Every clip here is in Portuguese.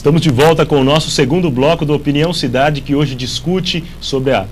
Estamos de volta com o nosso segundo bloco do Opinião Cidade, que hoje discute sobre a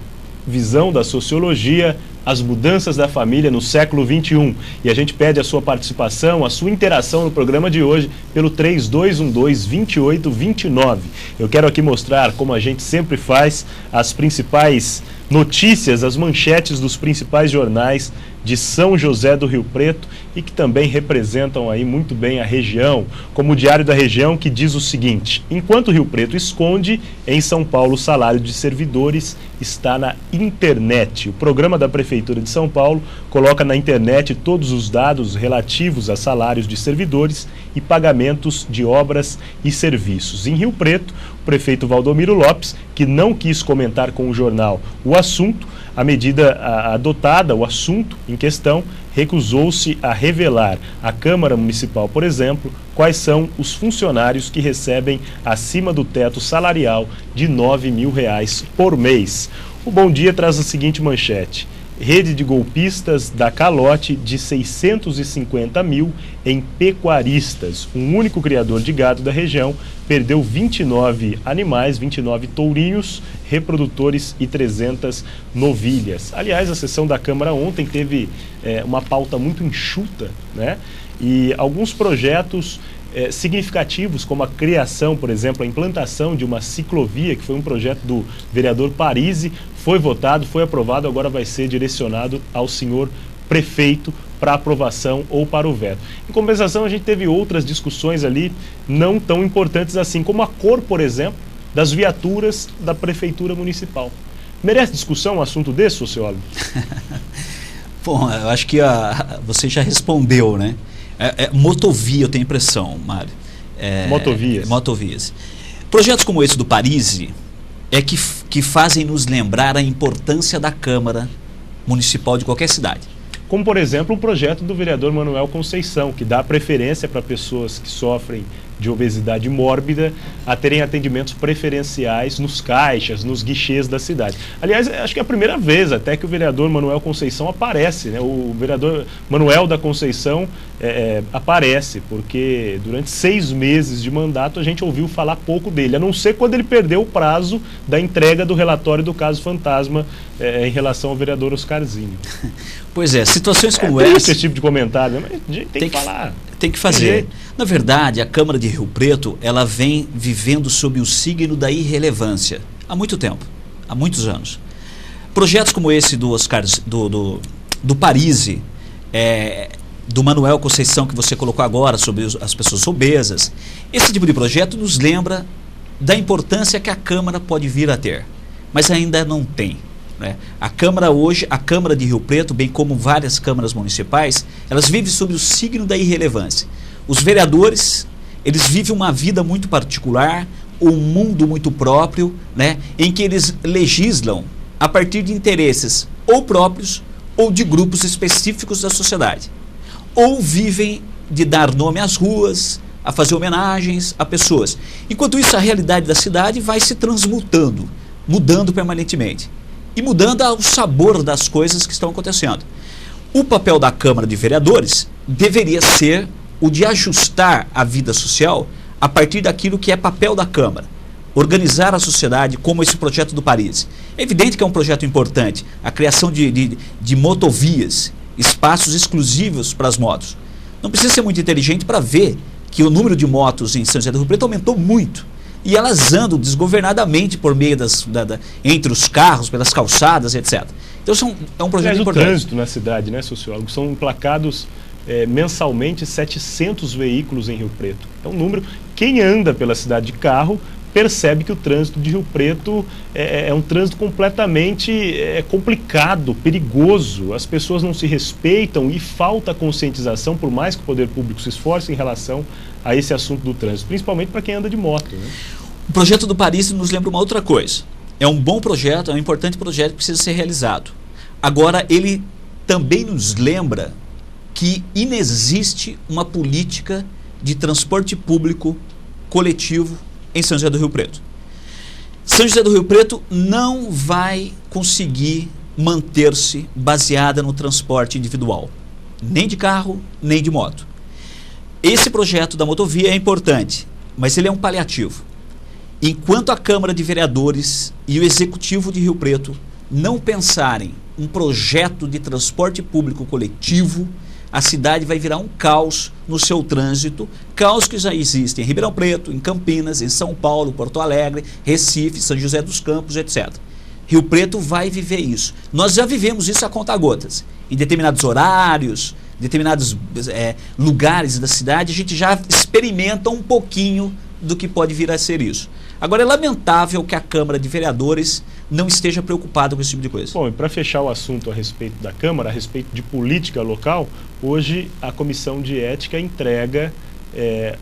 visão da sociologia, as mudanças da família no século XXI. E a gente pede a sua participação, a sua interação no programa de hoje pelo 3212-2829. Eu quero aqui mostrar, como a gente sempre faz, as principais notícias, as manchetes dos principais jornais de São José do Rio Preto e que também representam aí muito bem a região, como o Diário da Região, que diz o seguinte: enquanto Rio Preto esconde, em São Paulo o salário de servidores está na internet. O programa da Prefeitura de São Paulo coloca na internet todos os dados relativos a salários de servidores e pagamentos de obras e serviços. Em Rio Preto, o prefeito Valdomiro Lopes, que não quis comentar com o jornal o assunto, a medida adotada, o assunto em questão, recusou-se a revelar à Câmara Municipal, por exemplo, quais são os funcionários que recebem acima do teto salarial de R$ 9.000 por mês. O Bom Dia traz a seguinte manchete: rede de golpistas dá calote de 650 mil em pecuaristas. Um único criador de gado da região perdeu 29 animais, 29 tourinhos, reprodutores e 300 novilhas. Aliás, a sessão da Câmara ontem teve uma pauta muito enxuta, né? E alguns projetos significativos, como a criação, por exemplo, a implantação de uma ciclovia, que foi um projeto do vereador Parisi, foi votado, foi aprovado, agora vai ser direcionado ao senhor prefeito para aprovação ou para o veto. Em compensação, a gente teve outras discussões ali não tão importantes assim, como a cor, por exemplo, das viaturas da Prefeitura Municipal. Merece discussão um assunto desse, sociólogo? Bom, eu acho que você já respondeu, né? Motovia, eu tenho impressão, Mário. Motovias. Motovias. Projetos como esse do Parisi que fazem nos lembrar a importância da Câmara Municipal de qualquer cidade. Como, por exemplo, o projeto do vereador Manuel Conceição, que dá preferência para pessoas que sofrem de obesidade mórbida a terem atendimentos preferenciais nos caixas, nos guichês da cidade. Aliás, acho que é a primeira vez até que o vereador Manuel Conceição aparece, né? O vereador Manuel da Conceição aparece, porque durante 6 meses de mandato a gente ouviu falar pouco dele, a não ser quando ele perdeu o prazo da entrega do relatório do caso fantasma em relação ao vereador Oscarzinho. Pois é, situações como esse tipo de comentário, né? Mas a gente tem que falar. Tem que fazer. Na verdade, a Câmara de Rio Preto, ela vem vivendo sob o signo da irrelevância há muito tempo, há muitos anos. Projetos como esse do Parisi, do Manuel Conceição, que você colocou agora, sobre as pessoas obesas, esse tipo de projeto nos lembra da importância que a Câmara pode vir a ter, mas ainda não tem. Né? A Câmara hoje, a Câmara de Rio Preto, bem como várias câmaras municipais, elas vivem sob o signo da irrelevância. Os vereadores, eles vivem uma vida muito particular, um mundo muito próprio, né? Em que eles legislam a partir de interesses ou próprios ou de grupos específicos da sociedade. Ou vivem de dar nome às ruas, a fazer homenagens a pessoas. Enquanto isso, a realidade da cidade vai se transmutando, mudando permanentemente. E mudando o sabor das coisas que estão acontecendo. O papel da Câmara de Vereadores deveria ser o de ajustar a vida social a partir daquilo que é papel da Câmara. Organizar a sociedade, como esse projeto do Parisi. É evidente que é um projeto importante, a criação de motovias, espaços exclusivos para as motos. Não precisa ser muito inteligente para ver que o número de motos em São José do Rio Preto aumentou muito. E elas andam desgovernadamente por meio entre os carros, pelas calçadas, etc. Então é um projeto importante. O trânsito na cidade, né, sociólogo? São emplacados mensalmente 700 veículos em Rio Preto. É um número. Quem anda pela cidade de carro percebe que o trânsito de Rio Preto é um trânsito completamente complicado, perigoso. As pessoas não se respeitam e falta conscientização, por mais que o poder público se esforce em relação a esse assunto do trânsito, principalmente para quem anda de moto. Né? O projeto do Parisi nos lembra uma outra coisa. É um bom projeto, é um importante projeto que precisa ser realizado. Agora, ele também nos lembra que inexiste uma política de transporte público coletivo em São José do Rio Preto. São José do Rio Preto não vai conseguir manter-se baseada no transporte individual, nem de carro, nem de moto. Esse projeto da motovia é importante, mas ele é um paliativo. enquanto a Câmara de Vereadores e o Executivo de Rio Preto não pensarem um projeto de transporte público coletivo, a cidade vai virar um caos no seu trânsito, caos que já existe em Ribeirão Preto, em Campinas, em São Paulo, Porto Alegre, Recife, São José dos Campos, etc. Rio Preto vai viver isso. Nós já vivemos isso a conta-gotas. Em determinados horários, determinados lugares da cidade, a gente já experimenta um pouquinho do que pode vir a ser isso. Agora, é lamentável que a Câmara de Vereadores não esteja preocupada com esse tipo de coisa. Bom, e para fechar o assunto a respeito da Câmara, a respeito de política local, hoje a Comissão de Ética entrega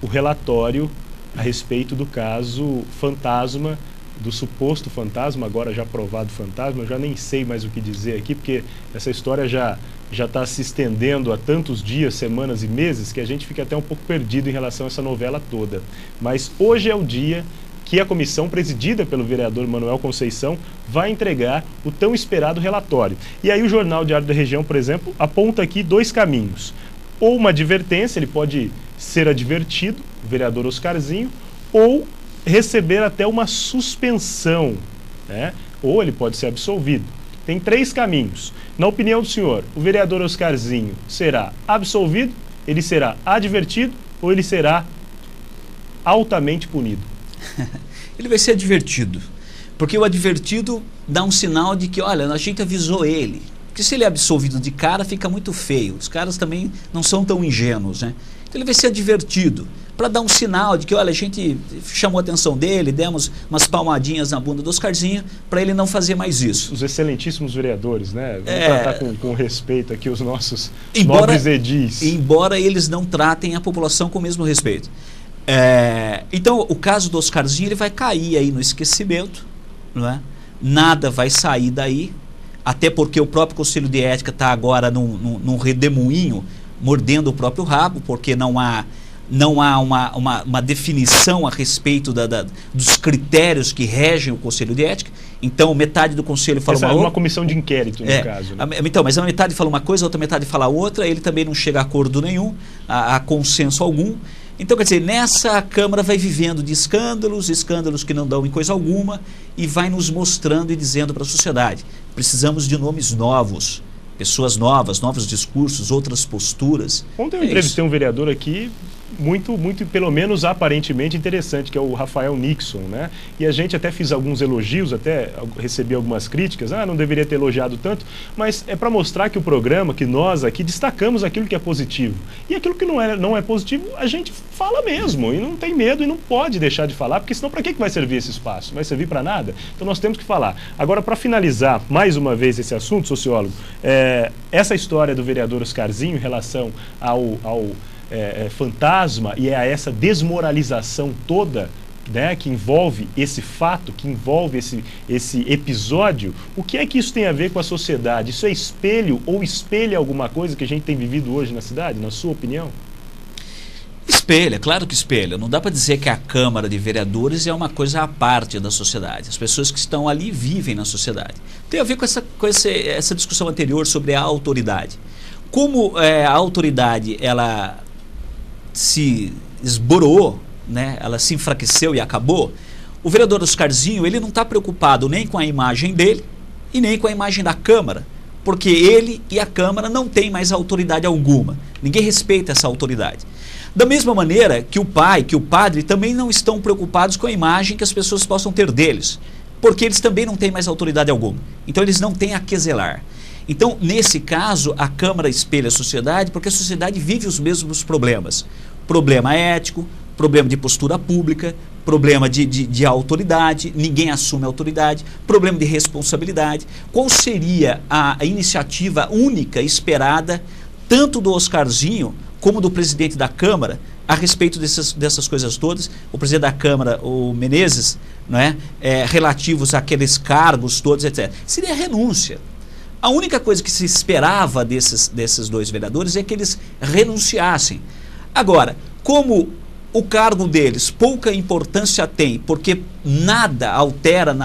o relatório a respeito do caso fantasma, do suposto fantasma, agora já provado fantasma. Eu já nem sei mais o que dizer aqui, porque essa história já está se estendendo há tantos dias, semanas e meses, que a gente fica até um pouco perdido em relação a essa novela toda. Mas hoje é o dia que a comissão, presidida pelo vereador Manuel Conceição, vai entregar o tão esperado relatório. E aí o Jornal Diário da Região, por exemplo, aponta aqui 2 caminhos. Ou uma advertência, ele pode ser advertido, o vereador Oscarzinho, ou receber até uma suspensão, né? Ou ele pode ser absolvido. Tem 3 caminhos. Na opinião do senhor, o vereador Oscarzinho será absolvido, ele será advertido ou ele será altamente punido? Ele vai ser advertido, porque o advertido dá um sinal de que, olha, a gente avisou ele. Porque se ele é absolvido de cara, fica muito feio. Os caras também não são tão ingênuos, né? Então ele vai ser advertido, para dar um sinal de que, olha, a gente chamou a atenção dele, demos umas palmadinhas na bunda do Oscarzinho, para ele não fazer mais isso. Os excelentíssimos vereadores, né? Vamos tratar com respeito aqui os nossos nobres edis. Embora eles não tratem a população com o mesmo respeito. Então, o caso do Oscarzinho, ele vai cair aí no esquecimento, não é? Nada vai sair daí, até porque o próprio Conselho de Ética está agora num redemoinho, mordendo o próprio rabo, porque não há uma definição a respeito dos critérios que regem o Conselho de Ética. Então, metade do Conselho fala uma outra. Uma comissão de inquérito, no caso. Né? Então, mas a metade fala uma coisa, a outra metade fala outra, ele também não chega a acordo nenhum, a consenso algum. Então, quer dizer, nessa Câmara vai vivendo de escândalos que não dão em coisa alguma, e vai nos mostrando e dizendo para a sociedade: precisamos de nomes novos, pessoas novas, novos discursos, outras posturas. Ontem eu entrevistei um vereador aqui, muito, pelo menos aparentemente interessante, que é o Rafael Nixon, né? E a gente até fiz alguns elogios, até recebi algumas críticas, não deveria ter elogiado tanto, mas é para mostrar que o programa, que nós aqui destacamos aquilo que é positivo. E aquilo que não é positivo, a gente fala mesmo, e não tem medo e não pode deixar de falar, porque senão para que vai servir esse espaço? Vai servir para nada? Então nós temos que falar. Agora, para finalizar mais uma vez esse assunto, sociólogo, essa história do vereador Oscarzinho em relação ao fantasma e a essa desmoralização toda, né, que envolve esse fato, que envolve esse episódio, o que é que isso tem a ver com a sociedade? Isso é espelho ou espelha alguma coisa que a gente tem vivido hoje na cidade, na sua opinião? Espelha, claro que espelha. Não dá para dizer que a Câmara de Vereadores é uma coisa à parte da sociedade. As pessoas que estão ali vivem na sociedade. Tem a ver com essa discussão anterior sobre a autoridade. Como a autoridade, ela se esboroou, né? Ela se enfraqueceu e acabou, o vereador Oscarzinho, ele não está preocupado nem com a imagem dele e nem com a imagem da Câmara, porque ele e a Câmara não têm mais autoridade alguma. Ninguém respeita essa autoridade. Da mesma maneira que o pai, que o padre também não estão preocupados com a imagem que as pessoas possam ter deles, porque eles também não têm mais autoridade alguma. Então eles não têm a que zelar. Então, nesse caso, a Câmara espelha a sociedade, porque a sociedade vive os mesmos problemas. Problema ético, problema de postura pública, problema de autoridade, ninguém assume a autoridade, problema de responsabilidade. Qual seria a iniciativa única esperada, tanto do Oscarzinho como do presidente da Câmara, a respeito dessas coisas todas? O presidente da Câmara, o Menezes, não é? Relativos àqueles cargos todos, etc. Seria a renúncia. A única coisa que se esperava desses 2 vereadores é que eles renunciassem. Agora, como o cargo deles pouca importância tem, porque nada altera na